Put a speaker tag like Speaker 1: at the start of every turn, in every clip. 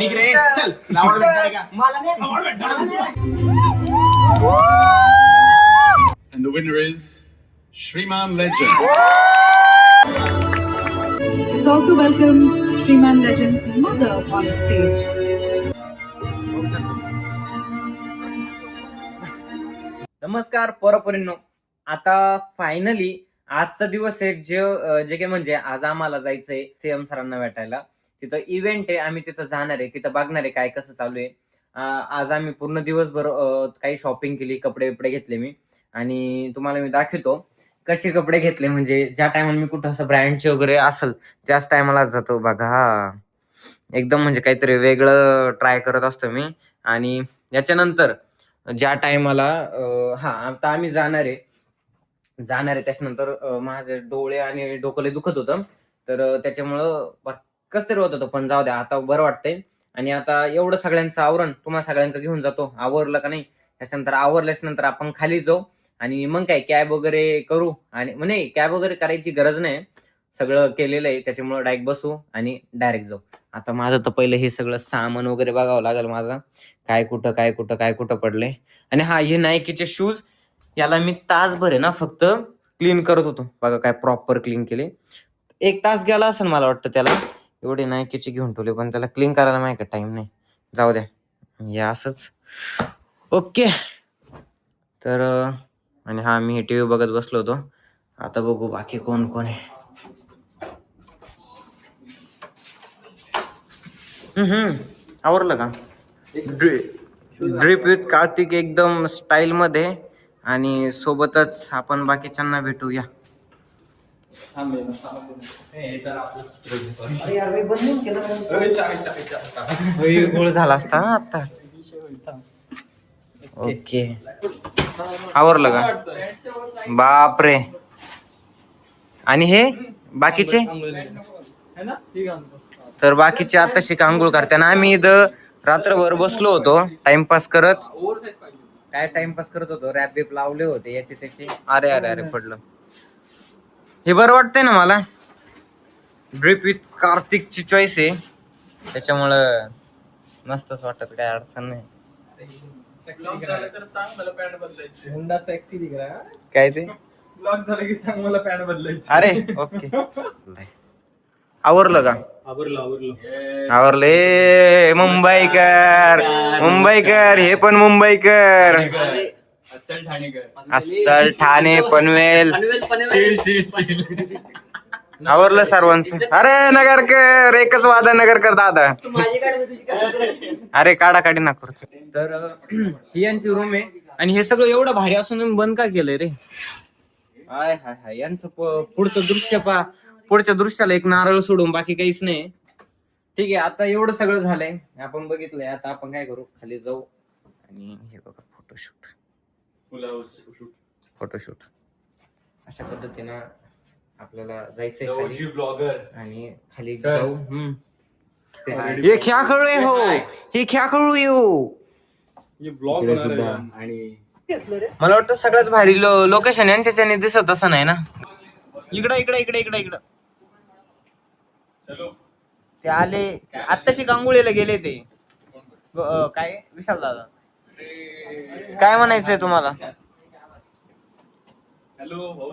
Speaker 1: निघ रे, चल. आवड भेटणार का?
Speaker 2: मला नाही.
Speaker 1: आवड भेटणार नाही.
Speaker 3: And the winner is Shriman Legend.
Speaker 4: Let's also welcome Shriman Legend's mother on stage.
Speaker 2: नमस्कार पोरापोरींनो. आता फायनली आजचा दिवस आहे जे काय म्हणजे आज आम्हाला जायचंय सीएम सरांना भेटायला. तिथं इव्हेंट आहे, आम्ही तिथं जाणार आहे, तिथं बघणार आहे काय कसं चालू आहे. आज आम्ही पूर्ण दिवसभर काही शॉपिंग केली, कपडे घेतले मी आणि तुम्हाला मी दाखवतो कसे कपडे घेतले. म्हणजे ज्या टायमाला मी कुठं असं ब्रँडचे वगैरे असेल त्याच टायमाला जातो बघा. एकदम म्हणजे काहीतरी वेगळं ट्राय करत असतो मी. आणि याच्यानंतर ज्या टायमाला आता आम्ही जाणार आहे त्याच्यानंतर माझे डोळे आणि डोकं लय दुखत होतं, तर त्याच्यामुळं कस तरी होत होतं. पण जाऊ द्या, आता बरं वाटतंय. आणि आता एवढं सगळ्यांचं आवरण तुम्हाला सगळ्यांकडे घेऊन जातो. आवरलं का नाही, त्याच्यानंतर आवरल्याच्या नंतर आपण खाली जाऊ आणि मग काय कॅब वगैरे करू. आणि नाही, कॅब वगैरे करायची गरज नाही, सगळं केलेलं आहे, त्याच्यामुळे डायरेक्ट बसू आणि डायरेक्ट जाऊ. आता माझं तर पहिलं हे सगळं सामान वगैरे बघावं लागेल माझं, काय कुठं पडलंय. आणि हे नायकीचे शूज, याला मी तासभर आहे ना फक्त क्लीन करत होतो बघा. काय प्रॉपर क्लीन केले, 1 तास गेला असेल मला वाटतं त्याला. एवढे नायकीचे घेऊन ठेवले पण त्याला क्लीन करायला माहिती का टाइम नाही. जाऊ द्या, हे असंच. ओके. तर आणि मी टीव्ही बघत बसलो होतो. आता बघू बाकी कोण कोण आहे. आवरलं का? ड्रिप विथ कार्तिक एकदम स्टाईल मध्ये. आणि सोबतच आपण बाकीच्यांना भेटूया. गोळ झाला असता आता. ओके, आवरलं का? बापरे. आणि हे बाकीचे तर बाकीचे आता शिक आंघोळ करताना. आम्ही इथं रात्रभर बसलो होतो टाइमपास करत. काय टाइमपास करत होतो, रॅप बिप लावले होते याचे त्याचे. अरे पडलं. हे बरं वाटतंय ना मला. ड्रिप विथ कार्तिकची चॉईस आहे, त्याच्यामुळं मस्तच वाटत, काय अडचण नाही. काय ते
Speaker 1: ब्लॉग झालं की सांग मला पॅन्ट बदलायची.
Speaker 2: अरे ओके. आवरलं का? आवरले. मुंबईकर हे पण मुंबईकर. अस्सल ठाणे पनवेल. आवरलं सर्वांचं. अरे नगरकर, एकच वादा नगरकर दादा. अरे काढी ना करतो. तर ही यांची रूम आहे. आणि हे सगळं एवढं भारी असून बंद का केलंय रे? हाय यांचं पुढचं दृश्य पा. पुढच्या दृश्याला एक नारळ सोडून बाकी काहीच नाही. ठीक आहे, आता एवढं सगळं झालंय, आपण बघितलंय. आता आपण काय करू, खाली जाऊ आणि हे बघा फोटोशूट अशा पद्धतीनं आपल्याला जायचंय खाली.
Speaker 1: ब्लॉगर
Speaker 2: आणि खाली जाऊ. हे क्या करू हो, हे क्या करू येऊ.
Speaker 1: आणि
Speaker 2: मला वाटतं सगळ्यात भारी लोकेशन यांच्याने दिसत असं नाही ना. इकडं ते आले आत्ताशी गांगुळीला गेले ते. काय विशाल दादा, काय म्हणायचंय तुम्हाला?
Speaker 1: हॅलो भाऊ,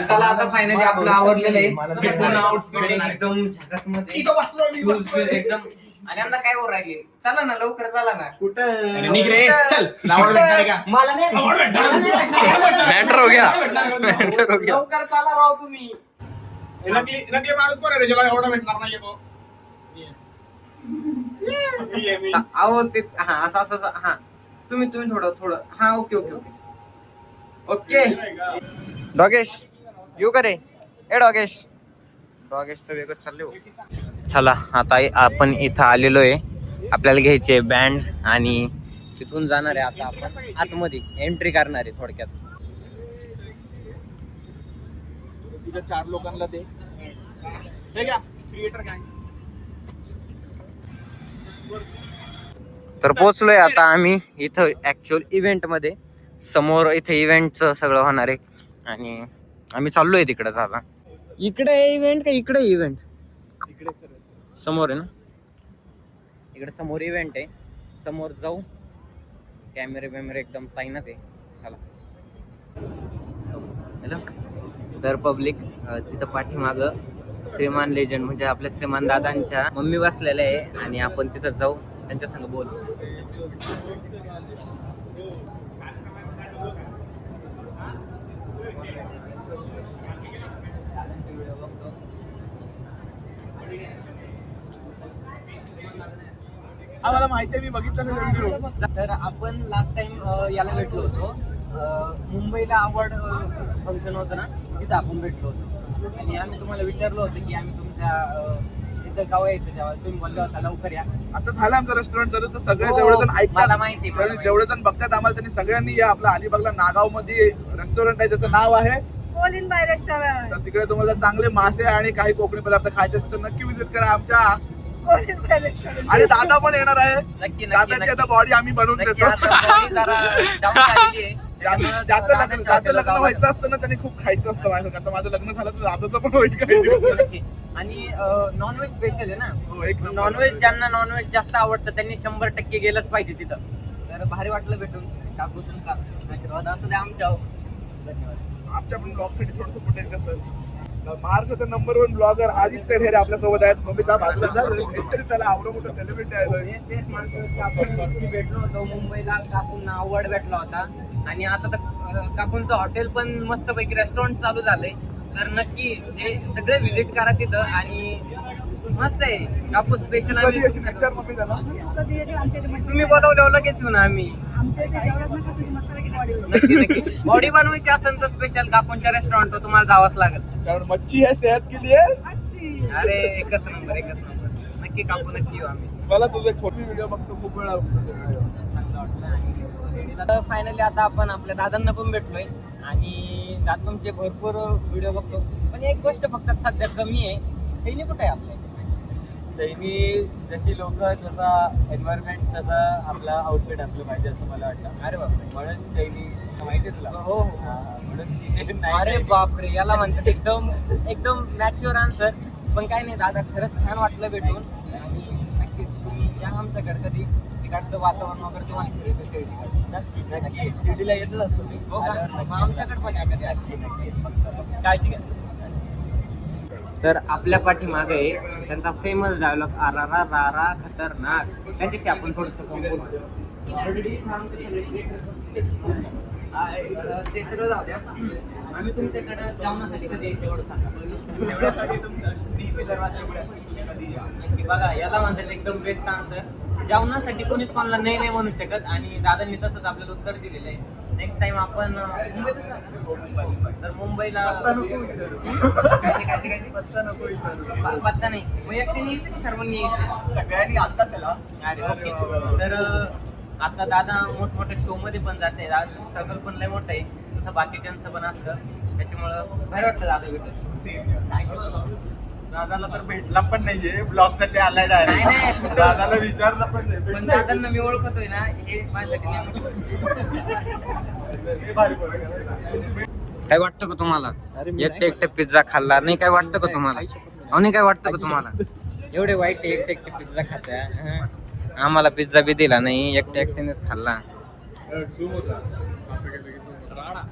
Speaker 2: चला आता फायनली आपलं आवरलेलं आहे. पूर्ण आउटफिट एकदम झकास मध्ये एकदम. आणि यांना काय वर राहिले, चला ना लवकर, चला ना.
Speaker 1: कुठं निघ रे, चल. आवड भेटणार का?
Speaker 2: मला नाही.
Speaker 1: आवड भेटणार नाही.
Speaker 2: मॅटर हो गया. लवकर चला राव तुम्ही.
Speaker 1: नकली माणूस कोण आहे रे, जेव्हा एवढा भेटणार नाही तो.
Speaker 2: अहो ते असं तुम्ही थोडं ओके. डॉगेश येऊ का रे? डॉगेश तर वेगळंच चालले हो. चला आता आपण इथं आलेलो आहे. आपल्याला घ्यायचे बँड आणि तिथून जाणार आहे आता आपण आतमध्ये एंट्री करणार आहे थोडक्यात.
Speaker 1: तुझ्या 4 लोकांना दे. क्रिएटर काय
Speaker 2: तर पोहोचलोय आता आम्ही इथं ऍक्च्युअल इव्हेंट मध्ये. समोर इथे इव्हेंटचं सगळं होणार आहे आणि आम्ही चाललोय तिकडे आता. इकडे इव्हेंट का इकडे इव्हेंट? समोर आहे ना, इकडे समोर इव्हेंट आहे. समोर जाऊ, कॅमेरे बिमेरे एकदम ताईनात आहे. चला. हॅलो. तर पब्लिक तिथं पाठीमागं श्रीमान लेजंड म्हणजे आपल्या श्रीमान दादांच्या मम्मी बसलेल्या आहे आणि आपण तिथं जाऊ, त्यांच्या संग बोलू.
Speaker 5: मला माहिती आहे, मी बघितलं.
Speaker 2: तर आपण लास्ट टाइम याला भेटलो होतो, मुंबईला अवॉर्ड फंक्शन होतं ना, तिथं आपण भेटलो होतो आणि आम्ही तुम्हाला विचारलं होतं की आम्ही तुमच्या इथं गाव यायचं जेव्हा तुम्ही बोलले होता लवकर या.
Speaker 5: आता झालं आमचं रेस्टॉरंट चालू, तर सगळे
Speaker 2: हो,
Speaker 5: जेवढे जण
Speaker 2: मला
Speaker 5: ऐकतात,
Speaker 2: माहिती आहे.
Speaker 5: जेवढे जण बघतात आम्हाला, त्यांनी सगळ्यांनी या. आपल्या अलिबागला नागाव मध्ये रेस्टॉरंट आहे, त्याचं नाव आहे
Speaker 4: Colin Bay Restaurant.
Speaker 5: तर तिकडे तुम्हाला चांगले मासे आणि काही कोकणी पदार्थ खायचे असतील तर नक्की विजिट करा आमच्या.
Speaker 4: Colin Bay Restaurant.
Speaker 5: आणि दादा पण येणार आहे.
Speaker 2: नक्की
Speaker 5: दादाची आता बॉडी आम्ही बनवून
Speaker 2: नक्की.
Speaker 5: देतो.
Speaker 2: आता body जरा down झालेली आहे. त्यामुळं
Speaker 5: ज्याचं लग्न व्हायचं असतं ना, त्यांनी खूप खायचं असतं माझं. आता माझं लग्न झालं तर दादाचं पण होईल काही दिवस.
Speaker 2: नक्की. आणि नॉनव्हेज स्पेशल आहे ना,
Speaker 5: हो, एक नंबर.
Speaker 2: नॉनव्हेज ज्यांना नॉनव्हेज जास्त आवडतं त्यांनी 100% गेलंच पाहिजे तिथं. तर भारी वाटलं भेटून. काकू तुमचा आशीर्वाद असू द्या आमच्या. धन्यवाद.
Speaker 5: आमच्या पण ब्लॉग साठी थोडंसं फुटेज कसं. महाराष्ट्राचा नंबर 1 ब्लॉगर आदित्य ढेरे आपल्या सोबत आहेत. मग मी त्या बाजूला झालं तरी त्याला आवडं मोठं सेलिब्रिटी आहे.
Speaker 2: तेच मानतो की आपण भेटलो होतो मुंबईला, काकूंना अवॉर्ड भेटला होता आणि आता तर काकूंचं हॉटेल पण मस्तपैकी रेस्टॉरंट चालू झालंय. तर नक्की जे सगळे व्हिजिट करा तिथं आणि मस्त आहे. काकू स्पेशल
Speaker 5: कधी अशी पिक्चर मम्मी झाला.
Speaker 4: कधी येते आमच्या इथे
Speaker 2: तुम्ही बोलवलं लगेच येऊ ना आम्ही.
Speaker 4: आमच्या इथे जेवढंच नका तुझी मस्तपैकी body होईल.
Speaker 2: नक्की नक्की. बॉडी बनवायची असेल तर स्पेशल काकूंच्या रेस्टॉरंट तुम्हाला जावंच लागेल.
Speaker 5: कारण मच्छी है सेहत के लिए.
Speaker 4: अच्छी.
Speaker 2: अरे एकच नंबर एकच नंबर. नक्की काकू नक्की येऊ आम्ही.
Speaker 5: मला तुझे छोटी व्हिडिओ बघतो खूप वेळा.
Speaker 2: फायनली आता आपण आपल्या दादांना पण भेटलोय आणि दादांचे भरपूर व्हिडिओ बघतो. पण एक गोष्ट फक्त सध्या कमी आहे, चैनी कुठे आहे आपल्या?
Speaker 6: चैनी जशी लोक जसा एन्व्हायरमेंट तसा आपला आउटफिट असलं पाहिजे असं मला वाटतं.
Speaker 2: अरे बापरे.
Speaker 6: म्हणून चैनी माहिती तुला.
Speaker 2: हो
Speaker 6: हा, म्हणून तिथे नाही.
Speaker 2: अरे बापरे, याला म्हणतात एकदम एकदम मॅच्युअर आन्सर. पण काय नाही दादा, खरंच छान वाटलं भेटून आणि नक्कीच तुम्ही या आमच्याकडे कधी. तिकडचं वातावरण वगैरे तुम्हाला कसे
Speaker 6: नक्की नक्की शिर्डीला येतच असतो मी.
Speaker 2: हो का?
Speaker 6: आल्यावर
Speaker 2: मग आमच्याकडे पण या कधी.
Speaker 6: नक्की नक्की फक्त काळजी घ्या.
Speaker 2: तर आपल्या पाठीमागे आहे त्यांचा फेमस डायलॉग आरा रा रा रा खतरनाक. त्यांच्याशी आपण थोडंसं बोलू. ते सगळं जाऊ द्या. आम्ही तुमच्याकडे जेवणासाठी कधी यायचं एवढं सांगा.
Speaker 5: जेवणासाठी तुमचं DP दरवाजा कधी या.
Speaker 2: नक्की बघा, याला म्हणतात एकदम बेस्ट आन्सर. जेवणासाठी कोणीच कोणाला नाही नाही म्हणू शकत आणि दादांनी तसंच आपल्याला उत्तर दिलेलं आहे. नेक्स्ट टाइम आपण मुंबईतच राहतो. तर मुंबईला पत्ता नाही, मग एकट्याने यायचं की सर्वांनी यायचं?
Speaker 5: सगळ्यांनी आता चला.
Speaker 2: अरे ओके. तर आता दादा मोठमोठ्या शो मध्ये पण जाते. दादाचं स्ट्रगल पण लय मोठं आहे, तसं बाकीच्यांचं पण असतं. त्याच्यामुळं भारी वाटतं दादा भेटून.
Speaker 5: दादाला तर भेटला पण नाहीये, ब्लॉग साठी आलाय
Speaker 2: नाही,
Speaker 5: डायरेक्ट.
Speaker 2: नाही.
Speaker 5: दादाला विचारलं पण नाही.
Speaker 2: पण दादांना मी ओळखतोय ना, हे माझ्यासाठी लय मोठं. काय वाटतं का तुम्हाला? एकटे एकटे पिझ्झा खाल्ला नाही, काय वाटतं का तुम्हाला? नाही काय वाटतं का तुम्हाला? एवढे वाईट एकटे एकटे पिझ्झा खात्या. आम्हाला पिझ्झा बी दिला नाही, एकटे एकट्यानेच खाल्ला.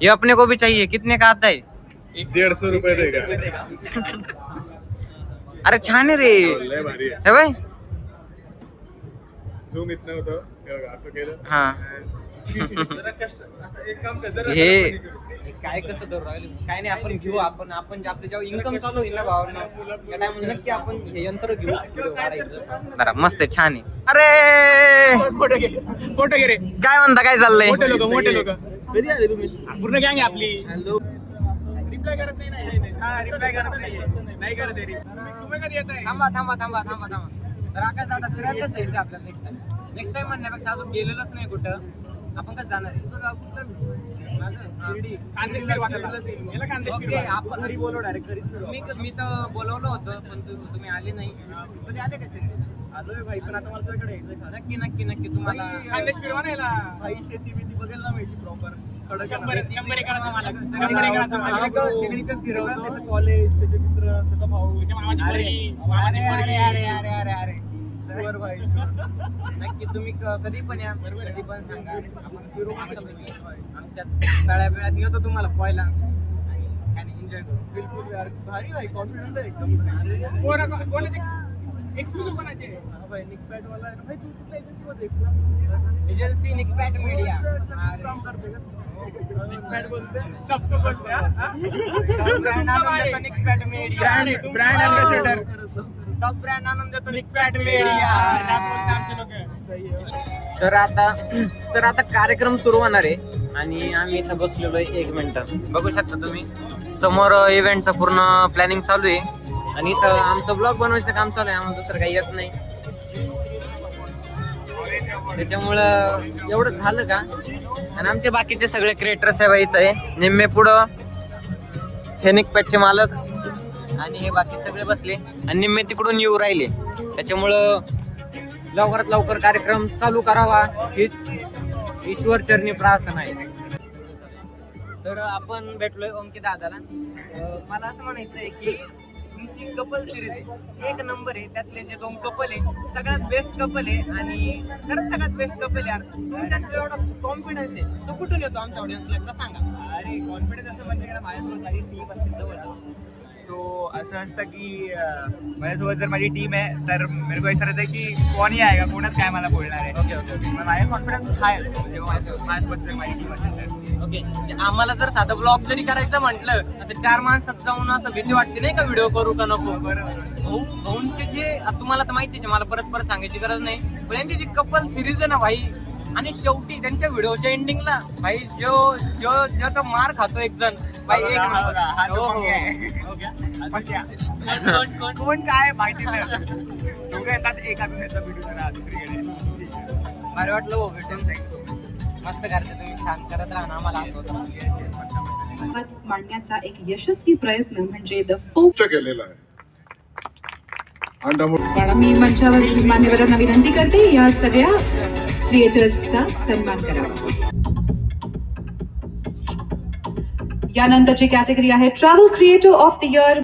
Speaker 2: ये अपने को भी चाहिए. कितने का आता है?
Speaker 5: 150 रुपये देगा.
Speaker 2: अरे छान आहे रे.
Speaker 5: लय भारी आहे.
Speaker 2: हे बाय.
Speaker 5: झूम इथनं होतं, हे बघा, असं केलं.
Speaker 2: हा.
Speaker 5: जरा कष्ट. आता एक काम कर, जरा
Speaker 2: हे काय कसं धरून राहिलो? काय नाही, आपण घेऊ. आपण आपलं जेव्हा इन्कम चालू होईल ना भावांना, त्या टाइमला नक्की आपण हे यंत्र घेऊ. व्हिडिओ काढायचं जरा मस्त आहे, छान आहे. अरे
Speaker 1: फोटो घे रे.
Speaker 2: काय म्हणता, काय चाललंय?
Speaker 1: मोठे लोक कधी आले तुम्ही? पूर्ण गँग आहे आपली. रिप्लाय करत नाही. हा, रिप्लाय करत नाही करत आहे. तुम्ही कधी येताय?
Speaker 2: थांबा. तर आकाश दादा फिरायलाच जायचं आपल्याला नेक्स्ट टाइम म्हणण्यापेक्षा अजून गेलेलंच नाही कुठं. आपण कसं जाणार आहे? तुझं गाव कुठलं?
Speaker 1: खानदेशवीर वाटायला. याला खानदेशवीर
Speaker 2: ओके,
Speaker 1: वाटायला.
Speaker 2: आपण घरी बोलव डायरेक्ट घरी. मी तर बोलवलं होतं पण तुम्ही आले नाही. कधी आले का शिर्डीला?
Speaker 5: आलोय भाई, पण आता मला तुझ्याकडे यायचंय.
Speaker 2: नक्की तुम्हाला
Speaker 1: खानदेशवीर वाटायला.
Speaker 5: भाई शेती बिती बघायला ना माहिती प्रॉपर.
Speaker 1: 100 एकराचा मालक 100 एकराचा मालक
Speaker 6: सिग्नेचर फिरवतो त्याचं कॉलेज त्याचे मित्र त्याचा भाऊ
Speaker 1: त्याच्या मामाची पोरगी.
Speaker 6: अरे बरोबर भाई नक्की तुम्ही कधी पण या कधी पण सांगा आपण फिरू मस्तपैकी आमच्या तळ्या वेळात नेतो तुम्हाला पॉयला आणि एन्जॉय करू. बिलकुल यार भारी भाई कॉन्फिडन्स आहे एकदम.
Speaker 1: कोणाचे एक्सक्लुझिव्ह कोणाचे
Speaker 6: भाई निकपॅट वाला आहे ना भाई. तू कुठल्या एजन्सी एजन्सी निकपॅट मीडिया काम करते का
Speaker 1: निकपॅट बोलते सबको बोलते
Speaker 6: ब्रँड आणून देतो निकपॅट media
Speaker 1: brand ambassador
Speaker 6: top brand आणून देतो
Speaker 1: निकपॅट मीडिया आमचे लोक.
Speaker 2: तर आता कार्यक्रम सुरू होणार आहे आणि आम्ही इथं बसलेलो आहे. 1 मिनिट बघू शकता तुम्ही समोर इव्हेंटचं पूर्ण प्लॅनिंग चालू आहे आणि इथं आमचं ब्लॉग बनवायचं काम चालू आहे. आम्हाला दुसरं काही येत नाही त्याच्यामुळं एवढं झालं का. आणि आमचे बाकीचे सगळे क्रिएटर्स आहे इथं आहे. निम्मे पुढं हे निकपॅटचे मालक आणि हे बाकी सगळे बसले आणि निम्मे तिकडून येऊ राहिले. त्याच्यामुळं लवकरात लवकर कार्यक्रम चालू करावा हीच ईश्वर चरणी प्रार्थना आहे. तर आपण भेटलोय ओमके दादाला. मला असं म्हणायचं आहे की तुमची कपल सिरीज आहे 1 नंबर आहे. त्यातले जे 2 कपल आहे सगळ्यात बेस्ट कपल आहे आणि खरंच सगळ्यात बेस्ट कपल आहे. तुमच्यात एवढा कॉन्फिडन्स आहे तो कुठून येतो आमच्या ऑडियन्सला एकदा सांगा.
Speaker 6: अरे कॉन्फिडन्स असं म्हणजे काय माझ्यासोबत माझी टीम असेल जवळ. सो असं असतं की माझ्यासोबत जर माझी टीम आहे तर मेरे को असं राहतं की कोणी आहे का कोणच काय मला बोलणार आहे. ओके माझा कॉन्फिडन्स हाय असतो जेव्हा माझ्यासोबत जर माझी टीम असेल तर.
Speaker 2: ओके आम्हाला जर साधं ब्लॉग जरी करायचं म्हटलं असं 4 माणसात जाऊन असं भीती वाटते नाही का व्हिडिओ करू का नको. भाऊंचे जे तुम्हाला तर माहितीच आहे मला परत सांगायची गरज नाही पण यांची जी कपल सिरीज आहे ना भाई आणि शेवटी त्यांच्या व्हिडिओच्या एंडिंगला भाई जो तो मार खातो एक जण भाई 1 नंबर.
Speaker 6: कोण काय माहिती नाही. दोघं येतात एका व्हिडिओ करा दुसरीकडे.
Speaker 2: भारी वाटलं हो भेटून मस्त करते तुम्ही छान करत राहा आम्हाला
Speaker 4: मांडण्याचा एक यशस्वी प्रयत्न म्हणजे द फोक
Speaker 3: केलेला आहे आणि त्यामुळे
Speaker 4: मी मंचावर मान्यवरांना विनंती करते या सगळ्या क्रिएटर्सचा सन्मान करावा. यानंतरची कॅटेगरी आहे travel creator of the year.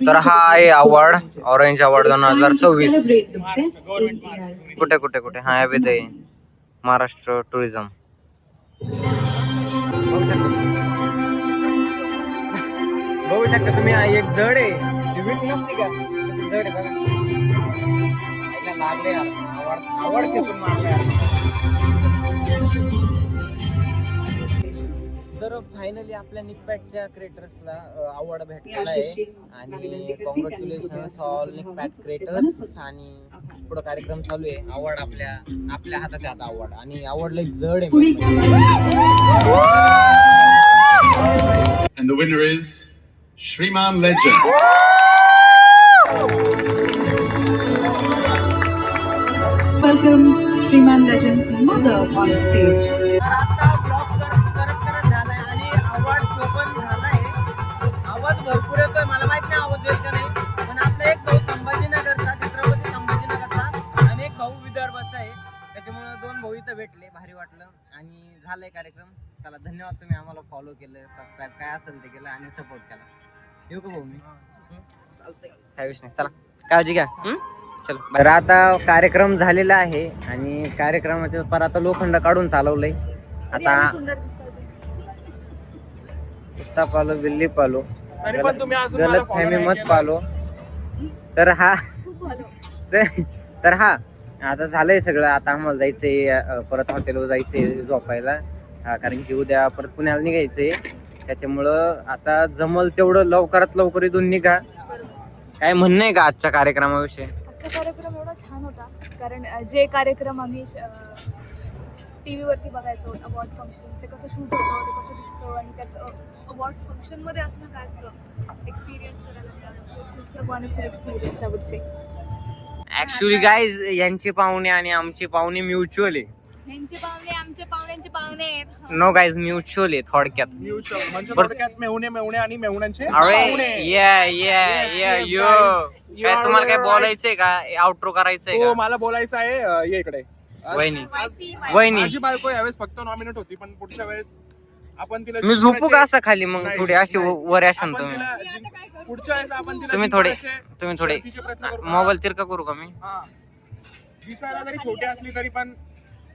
Speaker 2: तर हा आहे अवॉर्ड ऑरेंज अवॉर्ड 2026. कुठे हा विध आहे महाराष्ट्र टुरिझम. बघू शकता तुम्ही एक जड आहे नसते का जड आहे बघा लागले आवड खेचून मारले. तर फायनली आपल्या निकपॅटच्या क्रिएटर्सला अवॉर्ड भेटलेला आहे आणि कॉंग्रॅच्युलेशन्स ऑल निकपॅट क्रिएटर्स. आणि पुढे कार्यक्रम चालू आहे. अवॉर्ड आपल्या हातात आहे आता अवॉर्ड आणि अवॉर्डला जड आहे.
Speaker 3: And the winner is Shriman Legend.
Speaker 4: Welcome Shriman Legend's mother on stage.
Speaker 2: आता ब्लॉग करत झालाय आणि आवाज ओपन झालाय. आवाज भरपूर येतोय मला माहित नाही आवाज येईल का नाही पण आपला एक भाऊ संभाजीनगरचा छत्रपती संभाजीनगरचा आणि एक भाऊ विदर्भाचा आहे. त्याच्यामुळे 2 भाऊ इथं भेटले भारी वाटलं आणि झालंय कार्यक्रम. चला धन्यवाद तुम्ही आम्हाला फॉलो केलं सबस्क्राईब काय असेल ते केलं आणि सपोर्ट केला. येऊ का भाऊ मी चालतंय काय विषय नाही. चला काळजी घ्या. चलो तर आता कार्यक्रम झालेला आहे आणि कार्यक्रमाच्या पर आता लोखंड काढून चालवलंय. आता कुत्ता पालो बिल्ली पालो गलत फहमी मत पालो. तर हा आता झालंय सगळं. आता आम्हाला जायचंय परत हॉटेलवर जायचंय झोपायला कारण की उद्या परत पुण्याला निघायचंय. त्याच्यामुळं आता जमल तेवढं लवकरात लवकर इथून निघा. काय म्हणणं आहे का आजच्या कार्यक्रमाविषयी?
Speaker 7: आजचा कार्यक्रम एवढा छान होता कारण जे कार्यक्रम आम्ही टी व्हीवरती बघायचो अवॉर्ड फंक्शन ते कसं शूट होतं ते कसं दिसतं आणि त्यात अवॉर्ड फंक्शनमध्ये असणं काय असतं एक्सपिरियन्स करायला मिळालं. So it's a wonderful experience I would say.
Speaker 2: Actually guys यांचे पाहुणे आणि आमचे पाहुणे म्युच्युअल आहे.
Speaker 7: ह्यांचे पाहुणे आमचे पाहुणे मेहुण्यांचे पाहुणे आहेत.
Speaker 2: नो गाईज म्युच्युअल आहे थोडक्यात.
Speaker 5: म्हणजे
Speaker 2: बरं.
Speaker 5: थोडक्यात मेहुणे आणि मेहुण्यांचे
Speaker 2: अरे
Speaker 5: पाहुणे.
Speaker 2: ये
Speaker 5: Yes,
Speaker 2: यो
Speaker 5: guys. You
Speaker 2: काय
Speaker 5: are
Speaker 2: तुम्हाला काय
Speaker 5: right.
Speaker 2: बोलायचंय का आउटरो करायचंय
Speaker 5: हो
Speaker 2: का
Speaker 5: मला बोलायचं आहे ये इकडे
Speaker 2: वहिनी
Speaker 7: माहिती-
Speaker 2: वहिनी
Speaker 5: माझी बायको यावेळेस फक्त नॉमिनेट होती पण पुढच्या वेळेस आपण तिला
Speaker 2: मी झोपू का
Speaker 5: जिंकण्याचे-
Speaker 2: असं खाली मग
Speaker 5: नाही,
Speaker 2: थोडी अशी
Speaker 5: नाही.
Speaker 2: वर अशान
Speaker 5: आपण
Speaker 2: तुम्ही
Speaker 5: तिला
Speaker 7: मी आता काय करू?
Speaker 5: पुढच्या वेळेस आपण तिला
Speaker 2: तुम्ही थोडे
Speaker 5: जिंकण्याचे शर्तीचे प्रयत्न करू.
Speaker 2: मोबाईल तिरका करू का मी
Speaker 5: हा. दिसायला जरी छोटी असली तरी पण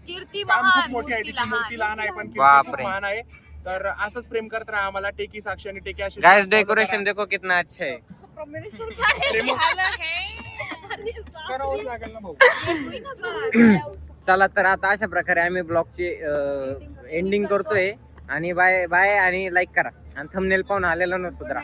Speaker 7: कीर्ती
Speaker 5: काम खूप
Speaker 7: महान,
Speaker 5: मोठी आहे
Speaker 7: मूर्ती
Speaker 5: तिची मूर्ती लहान आहे पण कीर्ती
Speaker 2: बापरे.
Speaker 5: खूप महान आहे. तर असंच प्रेम करत राहा आम्हाला. टेकी साक्षी आणि टेकी अशी
Speaker 2: गाइस डेकोरेशन देखो कितना अच्छा है.
Speaker 7: कॉम्बिनेशन काय
Speaker 5: प्रेम-
Speaker 7: झालं हे? अरे बापरे.
Speaker 5: करावंच लागेल ना भाऊ.
Speaker 7: होई ना बघ.
Speaker 2: चला तर आता अशा प्रकारे आम्ही ब्लॉगची एंडिंग करतोय आणि बाय बाय आणि लाईक करा आणि थंबनेल पाहून आलेलं न सुधरा.